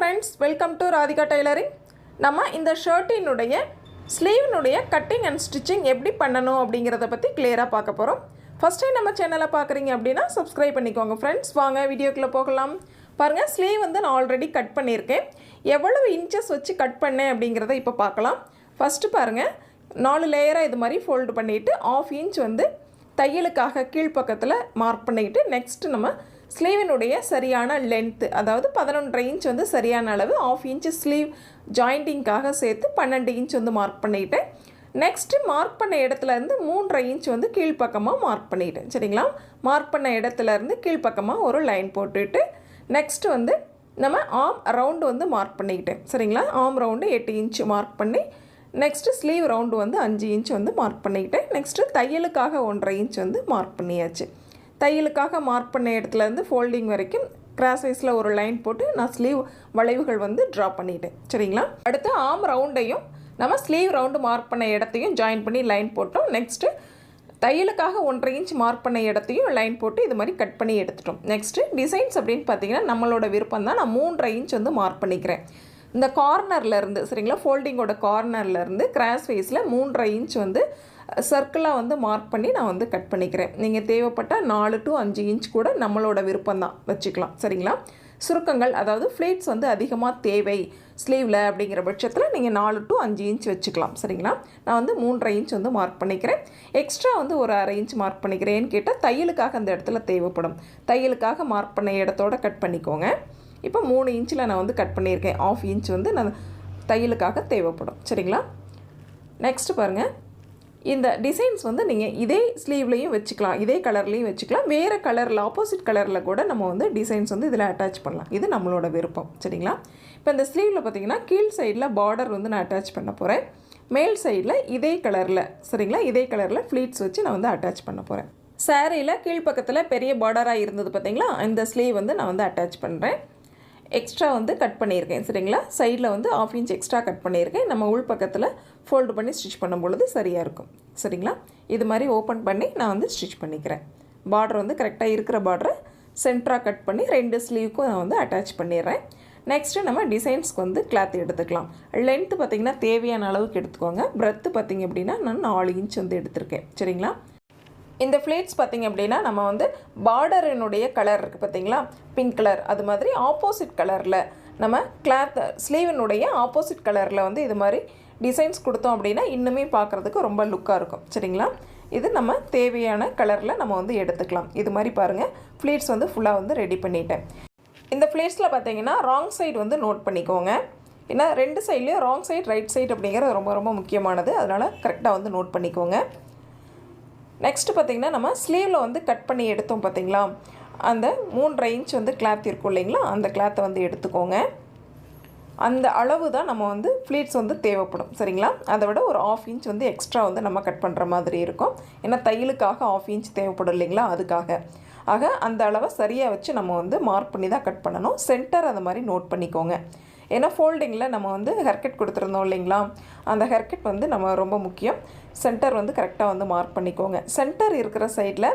friends, welcome to Radhika Tailoring. நம்ம இந்த ஷர்ட்டினுடைய ஸ்லீவ்னுடைய cutting and stitching எப்படி பண்ணணும் அப்படிங்கிறத பற்றி கிளியராக பார்க்க போகிறோம். ஃபஸ்ட் டைம் நம்ம சேனலை பார்க்குறீங்க அப்படின்னா சப்ஸ்கிரைப் பண்ணிக்கோங்க ஃப்ரெண்ட்ஸ். வாங்க வீடியோக்குள்ளே போகலாம். பாருங்கள், ஸ்லீவ் வந்து நான் ஆல்ரெடி கட் பண்ணியிருக்கேன். எவ்வளவு இன்ச்சஸ் வச்சு கட் பண்ணேன் அப்படிங்கிறத இப்போ பார்க்கலாம். ஃபஸ்ட்டு பாருங்கள், 4 லேயராக இது மாதிரி ஃபோல்டு பண்ணிவிட்டு 1/2 இன்ச் வந்து தையலுக்காக கீழ்ப்பக்கத்தில் மார்க் பண்ணிக்கிட்டு நெக்ஸ்ட்டு நம்ம ஸ்லீவினுடைய சரியான லென்த்து, அதாவது 11.5 இன்ச் வந்து சரியான அளவு, 1/2 இன்ச்சு ஸ்லீவ் ஜாயிண்டிங்காக சேர்த்து 12 இன்ச் வந்து மார்க் பண்ணிக்கிட்டேன். நெக்ஸ்ட்டு மார்க் பண்ண இடத்துலேருந்து 3.5 இன்ச் வந்து கீழ்ப்பக்கமாக மார்க் பண்ணிக்கிட்டேன். சரிங்களா? மார்க் பண்ண இடத்துலேருந்து கீழ்ப்பக்கமாக ஒரு லைன் போட்டுட்டு நெக்ஸ்ட்டு வந்து நம்ம ஆர்ம் ரவுண்டு வந்து மார்க் பண்ணிக்கிட்டேன். சரிங்களா? ஆர்ம் ரவுண்டு 8 இன்ச் மார்க் பண்ணி நெக்ஸ்ட்டு ஸ்லீவ் ரவுண்டு வந்து 5 இன்ச் வந்து மார்க் பண்ணிக்கிட்டேன். நெக்ஸ்ட்டு தையலுக்காக 1.5 இன்ச் வந்து மார்க் பண்ணியாச்சு. தையலுக்காக மார்க் பண்ண இடத்துலேருந்து ஃபோல்டிங் வரைக்கும் கிராஸ் வைஸில் ஒரு லைன் போட்டு நான் ஸ்லீவ் வளைவுகள் வந்து ட்ரா பண்ணிட்டேன். சரிங்களா? அடுத்து ஆர்ம் ரவுண்டையும் நம்ம ஸ்லீவ் ரவுண்டு மார்க் பண்ண இடத்தையும் ஜாயின் பண்ணி லைன் போட்டோம். நெக்ஸ்ட்டு தையலுக்காக 1.5 இன்ச் மார்க் பண்ண இடத்தையும் லைன் போட்டு இது மாதிரி கட் பண்ணி எடுத்துட்டோம். நெக்ஸ்ட்டு டிசைன்ஸ் அப்படின்னு பார்த்தீங்கன்னா நம்மளோட விருப்பம் தான். நான் 3.5 இன்ச் வந்து மார்க் பண்ணிக்கிறேன். இந்த கார்னர்லேருந்து, சரிங்களா, ஃபோல்டிங்கோட கார்னர்லேருந்து கிராஸ் வைஸில் 3.5 இன்ச் வந்து சர்க்கிளாக வந்து மார்க் பண்ணி நான் வந்து கட் பண்ணிக்கிறேன். நீங்கள் தேவைப்பட்டால் 4 to 5 இன்ச் கூட நம்மளோட விருப்பம் தான் வச்சுக்கலாம். சரிங்களா? சுருக்கங்கள், அதாவது ஃப்ளீட்ஸ் வந்து அதிகமாக தேவை ஸ்லீவில் அப்படிங்கிற பட்சத்தில் நீங்கள் 4 to 5 இன்ச் வச்சுக்கலாம். சரிங்களா? நான் வந்து 3.5 இன்ச் வந்து மார்க் பண்ணிக்கிறேன். எக்ஸ்ட்ரா வந்து ஒரு 1/2 இன்ச் மார்க் பண்ணிக்கிறேன்னு கேட்டால் தையலுக்காக அந்த இடத்துல தேவைப்படும். தையலுக்காக மார்க் பண்ண இடத்தோட கட் பண்ணிக்கோங்க. இப்போ 3 இன்ச்சில் நான் வந்து கட் பண்ணியிருக்கேன். 1/2 இன்ச் வந்து நான் தையலுக்காக தேவைப்படும். சரிங்களா? நெக்ஸ்ட்டு பாருங்கள், இந்த டிசைன்ஸ் வந்து நீங்கள் இதே ஸ்லீவ்லேயும் வச்சுக்கலாம், இதே கலர்லேயும் வச்சுக்கலாம், வேறு கலரில் ஆப்போசிட் கலரில் கூட நம்ம வந்து டிசைன்ஸ் வந்து இதில் அட்டாச் பண்ணலாம். இது நம்மளோட விருப்பம். சரிங்களா? இப்போ இந்த ஸ்லீவில் பார்த்தீங்கன்னா கீழ் சைடில் பார்டர் வந்து நான் அட்டாச் பண்ண போகிறேன். மேல் சைடில் இதே கலரில், சரிங்களா, இதே கலரில் ஃப்ளீட்ஸ் வச்சு நான் வந்து அட்டாச் பண்ண போகிறேன். சாரியில் கீழ்ப்பக்கத்தில் பெரிய பார்டராக இருந்தது பார்த்தீங்களா, இந்த ஸ்லீவ் வந்து நான் வந்து அட்டாச் பண்ணுறேன். எக்ஸ்ட்ரா வந்து கட் பண்ணியிருக்கேன். சரிங்களா? சைடில் வந்து 1/2 இன்ச் எக்ஸ்ட்ரா கட் பண்ணியிருக்கேன். நம்ம உள் பக்கத்தில் ஃபோல்டு பண்ணி ஸ்டிச் பண்ணும் பொழுது சரியாக இருக்கும். சரிங்களா? இது மாதிரி ஓப்பன் பண்ணி நான் வந்து ஸ்டிச் பண்ணிக்கிறேன். பார்டர் வந்து கரெக்டாக இருக்கிற பார்டரை சென்டராக கட் பண்ணி 2 ஸ்லீவுக்கும் நான் வந்து அட்டாச் பண்ணிடுறேன். நெக்ஸ்ட்டு நம்ம டிசைன்ஸ்க்கு வந்து கிளாத் எடுத்துக்கலாம். லென்த்து பார்த்திங்கன்னா தேவையான அளவுக்கு எடுத்துக்கோங்க. பிரெத்து பார்த்திங்க அப்படின்னா நான் 4 இன்ச் வந்து எடுத்திருக்கேன். சரிங்களா? இந்த ஃப்ளீட்ஸ் பார்த்திங்க அப்படின்னா நம்ம வந்து பார்டரினுடைய கலர் இருக்குது பார்த்திங்களா, பிங்க் கலர், அது மாதிரி ஆப்போசிட் கலரில் நம்ம கிளாத் ஸ்லீவினுடைய ஆப்போசிட் கலரில் வந்து இது மாதிரி டிசைன்ஸ் கொடுத்தோம் அப்படின்னா இன்னுமே பார்க்குறதுக்கு ரொம்ப லுக்காக இருக்கும். சரிங்களா? இது நம்ம தேவையான கலரில் நம்ம வந்து எடுத்துக்கலாம். இது மாதிரி பாருங்கள், ஃப்ளீட்ஸ் வந்து ஃபுல்லாக வந்து ரெடி பண்ணிட்டேன். இந்த ஃப்ளீட்ஸில் பார்த்திங்கன்னா ராங் சைடு வந்து நோட் பண்ணிக்கோங்க. ஏன்னா 2 சைட்லேயும் ராங் சைடு ரைட் சைடு அப்படிங்கிறது ரொம்ப ரொம்ப முக்கியமானது. அதனால் கரெக்டாக வந்து நோட் பண்ணிக்கோங்க. நெக்ஸ்ட்டு பார்த்திங்கன்னா நம்ம ஸ்லீவில் வந்து கட் பண்ணி எடுத்தோம் பார்த்திங்களா, அந்த 3.5 இன்ச் வந்து கிளாத் இருக்கும் இல்லைங்களா, அந்த கிளாத்தை வந்து எடுத்துக்கோங்க. அந்த அளவு தான் நம்ம வந்து ஃப்ளீட்ஸ் வந்து தேவைப்படும். சரிங்களா? அதை விட ஒரு 1/2 இன்ச் வந்து எக்ஸ்ட்ரா வந்து நம்ம கட் பண்ணுற மாதிரி இருக்கும். ஏன்னா தையலுக்காக 1/2 இன்ச் தேவைப்படும் இல்லைங்களா, அதுக்காக. ஆக அந்த அளவை சரியாக வச்சு நம்ம வந்து மார்க் பண்ணி தான் கட் பண்ணணும். சென்டர் அந்த மாதிரி நோட் பண்ணிக்கோங்க. ஏன்னா ஃபோல்டிங்கில் நம்ம வந்து ஹேர்கட் கொடுத்துருந்தோம் இல்லைங்களா, அந்த ஹேர்கட் வந்து நம்ம ரொம்ப முக்கியம். சென்டர் வந்து கரெக்டாக வந்து மார்க் பண்ணிக்கோங்க. சென்டர் இருக்கிற சைடில்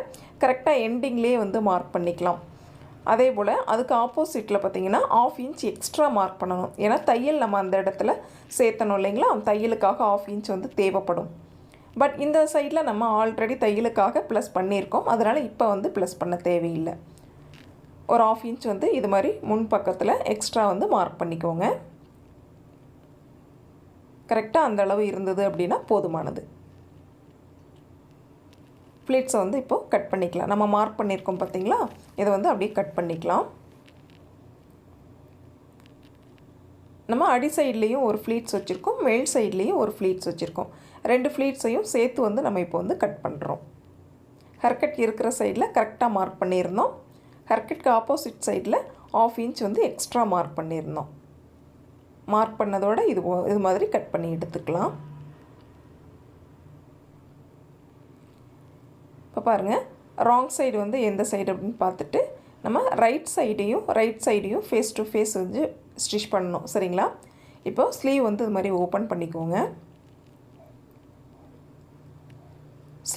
கரெக்டாக எண்டிங்லேயே வந்து மார்க் பண்ணிக்கலாம். அதே போல் அதுக்கு ஆப்போசிட்டில் பார்த்திங்கன்னா 1/2 இன்ச் எக்ஸ்ட்ரா மார்க் பண்ணணும். ஏன்னா தையல் நம்ம அந்த இடத்துல சேர்த்தணும் இல்லைங்களா, தையலுக்காக 1/2 இன்ச் வந்து தேவைப்படும். பட் இந்த சைடில் நம்ம ஆல்ரெடி தையலுக்காக ப்ளஸ் பண்ணியிருக்கோம். அதனால் இப்போ வந்து ப்ளஸ் பண்ண தேவையில்லை. ஒரு 1/2 இன்ச் வந்து இது மாதிரி முன் பக்கத்தில் எக்ஸ்ட்ரா வந்து மார்க் பண்ணிக்கோங்க. கரெக்டாக அந்த அளவு இருந்தது அப்படின்னா போதுமானது. ஃப்ளீட்ஸை வந்து இப்போது கட் பண்ணிக்கலாம். நம்ம மார்க் பண்ணியிருக்கோம் பார்த்திங்களா, இதை வந்து அப்படியே கட் பண்ணிக்கலாம். நம்ம அடி சைட்லேயும் ஒரு ஃப்ளீட்ஸ் வச்சுருக்கோம், மேல் சைட்லேயும் ஒரு ஃப்ளீட்ஸ் வச்சுருக்கோம். 2 ஃப்ளீட்ஸையும் சேர்த்து வந்து நம்ம இப்போ வந்து கட் பண்ணுறோம். ஹேர்கட் இருக்கிற சைடில் கரெக்டாக மார்க் பண்ணியிருந்தோம். ஹேர்கட்க்கு ஆப்போசிட் சைடில் 1/2 இன்ச் வந்து எக்ஸ்ட்ரா மார்க் பண்ணியிருந்தோம். மார்க் பண்ணதோடு இது மாதிரி கட் பண்ணி எடுத்துக்கலாம். இப்போ பாருங்கள், ராங் சைடு வந்து எந்த சைடு அப்படின்னு பார்த்துட்டு நம்ம ரைட் சைடையும் ஃபேஸ் டு ஃபேஸ் வந்து ஸ்டிச் பண்ணணும். சரிங்களா? இப்போ ஸ்லீவ் வந்து இது மாதிரி ஓப்பன் பண்ணிக்கோங்க.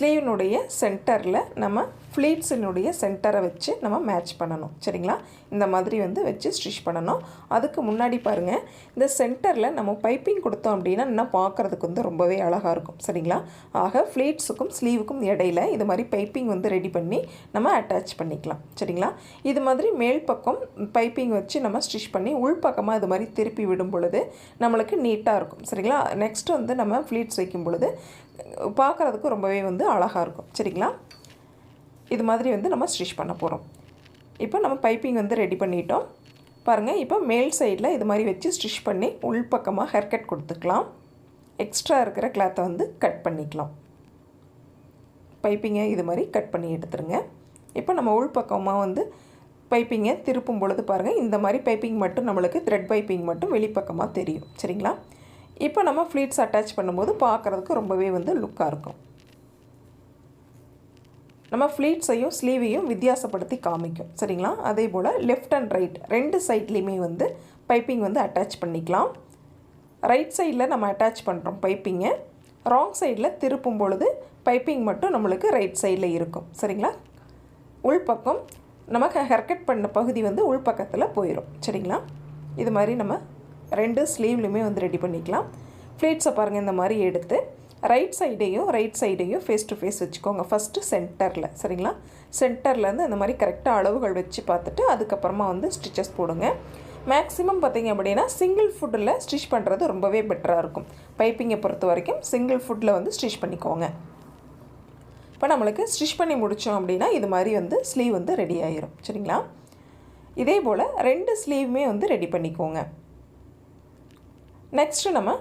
ஸ்லீவினுடைய சென்டரில் நம்ம ஃப்ளீட்ஸினுடைய சென்டரை வச்சு நம்ம மேட்ச் பண்ணணும். சரிங்களா? இந்த மாதிரி வந்து வச்சு ஸ்டிச் பண்ணணும். அதுக்கு முன்னாடி பாருங்கள், இந்த சென்டரில் நம்ம பைப்பிங் கொடுத்தோம் அப்படின்னா இன்னும் பார்க்குறதுக்கு வந்து ரொம்பவே அழகாக இருக்கும். சரிங்களா? ஆக ஃப்ளீட்ஸுக்கும் ஸ்லீவுக்கும் இடையில இது மாதிரி பைப்பிங் வந்து ரெடி பண்ணி நம்ம அட்டாச் பண்ணிக்கலாம். சரிங்களா? இது மாதிரி மேல் பக்கம் பைப்பிங் வச்சு நம்ம ஸ்டிச் பண்ணி உள்பக்கமாக இது மாதிரி திருப்பி விடும் பொழுது நம்மளுக்கு நீட்டாக இருக்கும். சரிங்களா? நெக்ஸ்ட்டு வந்து நம்ம ஃப்ளீட்ஸ் வைக்கும் பொழுது பார்க்குறதுக்கு ரொம்பவே வந்து அழகாக இருக்கும். சரிங்களா? இது மாதிரி வந்து நம்ம ஸ்டிச் பண்ண போகிறோம். இப்போ நம்ம பைப்பிங் வந்து ரெடி பண்ணிட்டோம். பாருங்கள், இப்போ மேல் சைடில் இது மாதிரி வச்சு ஸ்டிச் பண்ணி உள்பக்கமாக ஹேர்கட் கொடுத்துக்கலாம். எக்ஸ்ட்ரா இருக்கிற கிளாத்தை வந்து கட் பண்ணிக்கலாம். பைப்பிங்கை இது மாதிரி கட் பண்ணி எடுத்துருங்க. இப்போ நம்ம உள்பக்கமாக வந்து பைப்பிங்கை திருப்பும் பொழுது பாருங்கள், இந்த மாதிரி பைப்பிங் மட்டும் நம்மளுக்கு த்ரெட் பைப்பிங் மட்டும் வெளிப்பக்கமாக தெரியும். சரிங்களா? இப்போ நம்ம ஃப்ளீட்ஸ் அட்டாச் பண்ணும்போது பார்க்குறதுக்கு ரொம்பவே வந்து லுக்காக இருக்கும். நம்ம ஃப்ளீட்ஸையும் ஸ்லீவையும் வித்தியாசப்படுத்தி காமிக்கும். சரிங்களா? அதே போல் லெஃப்ட் அண்ட் ரைட் ரெண்டு சைட்லேயுமே வந்து பைப்பிங் வந்து அட்டாச் பண்ணிக்கலாம். ரைட் சைடில் நம்ம அட்டாச் பண்ணுறோம் பைப்பிங்கை. ராங் சைடில் திருப்பும் பொழுது பைப்பிங் மட்டும் நம்மளுக்கு ரைட் சைடில் இருக்கும். சரிங்களா? உள்பக்கம் நமக்கு ஹேர்கட் பண்ண பகுதி வந்து உள்பக்கத்தில் போயிடும். சரிங்களா? இது மாதிரி நம்ம ரெண்டு ஸ்லீவ்லையுமே வந்து ரெடி பண்ணிக்கலாம். ஃப்ளீட்ஸை பாருங்கள், இந்த மாதிரி எடுத்து ரைட் சைடையும் ஃபேஸ் டு ஃபேஸ் வச்சுக்கோங்க. ஃபஸ்ட்டு சென்டரில். சரிங்களா? சென்டர்லேருந்து இந்த மாதிரி கரெக்டாக அளவுகள் வச்சு பார்த்துட்டு அதுக்கப்புறமா வந்து ஸ்டிச்சஸ் போடுங்க. மேக்ஸிமம் பார்த்திங்க அப்படின்னா சிங்கிள் ஃபுட்டில் ஸ்டிச் பண்ணுறது ரொம்பவே பெட்டராக இருக்கும். பைப்பிங்கை பொறுத்த வரைக்கும் சிங்கிள் ஃபுட்டில் வந்து ஸ்டிச் பண்ணிக்கோங்க. இப்போ நம்மளுக்கு ஸ்டிச் பண்ணி முடித்தோம் அப்படின்னா இது மாதிரி வந்து ஸ்லீவ் வந்து ரெடி ஆயிரும். சரிங்களா? இதே போல் ரெண்டு ஸ்லீவுமே வந்து ரெடி பண்ணிக்கோங்க. நெக்ஸ்ட்டு நம்ம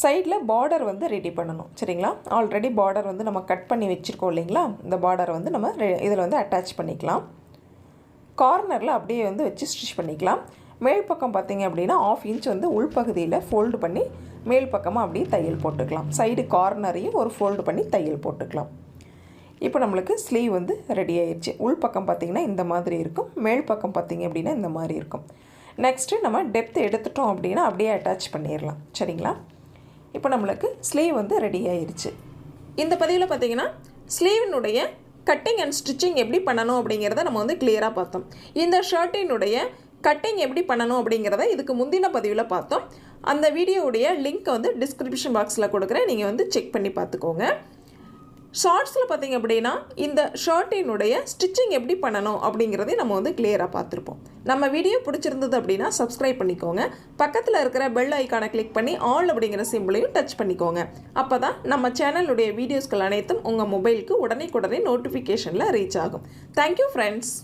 சைடில் பார்டர் வந்து ரெடி பண்ணணும். சரிங்களா? ஆல்ரெடி பார்டர் வந்து நம்ம கட் பண்ணி வச்சுருக்கோம் இல்லைங்களா? இந்த பார்டரை வந்து நம்ம இதில் வந்து அட்டாச் பண்ணிக்கலாம். கார்னரில் அப்படியே வந்து வச்சு ஸ்டிச் பண்ணிக்கலாம். மேல் பக்கம் பார்த்திங்க அப்படின்னா 1/2 இன்ச் வந்து உள்பகுதியில் ஃபோல்டு பண்ணி மேல் பக்கமாக அப்படியே தையல் போட்டுக்கலாம். சைடு கார்னரையும் ஒரு ஃபோல்டு பண்ணி தையல் போட்டுக்கலாம். இப்போ நம்மளுக்கு ஸ்லீவ் வந்து ரெடி ஆயிடுச்சு. உள்பக்கம் பார்த்திங்கன்னா இந்த மாதிரி இருக்கும், மேல் பக்கம் பார்த்திங்க அப்படின்னா இந்த மாதிரி இருக்கும். நெக்ஸ்ட்டு நம்ம டெப்த் எடுத்துட்டோம் அப்படின்னா அப்படியே அட்டாச் பண்ணிடலாம். சரிங்களா? இப்போ நம்மளுக்கு ஸ்லீவ் வந்து ரெடி ஆயிடுச்சு. இந்த பதிவில் பார்த்திங்கன்னா ஸ்லீவினுடைய கட்டிங் அண்ட் ஸ்டிச்சிங் எப்படி பண்ணணும் அப்படிங்கிறத நம்ம வந்து கிளியராக பார்த்தோம். இந்த ஷர்ட்டினுடைய கட்டிங் எப்படி பண்ணணும் அப்படிங்கிறத இதுக்கு முந்தின பதிவில் பார்த்தோம். அந்த வீடியோவுடைய லிங்க்கை வந்து டிஸ்கிரிப்ஷன் பாக்ஸில் கொடுக்குறேன், நீங்கள் வந்து செக் பண்ணி பார்த்துக்கோங்க. ஷார்ட்ஸில் பார்த்திங்க அப்படின்னா இந்த ஷர்ட்டினுடைய ஸ்டிச்சிங் எப்படி பண்ணணும் அப்படிங்கிறதையும் நம்ம வந்து கிளியராக பார்த்துருப்போம். நம்ம வீடியோ பிடிச்சிருந்தது அப்படின்னா சப்ஸ்கிரைப் பண்ணிக்கோங்க. பக்கத்தில் இருக்கிற பெல் ஐக்கானை கிளிக் பண்ணி ஆல் அப்படிங்கிற சிம்பிளையும் டச் பண்ணிக்கோங்க. அப்போ தான் நம்ம சேனலுடைய வீடியோஸ்கள் அனைத்தும் உங்கள் மொபைலுக்கு உடனே நோட்டிஃபிகேஷனில் ரீச் ஆகும். Thank you friends.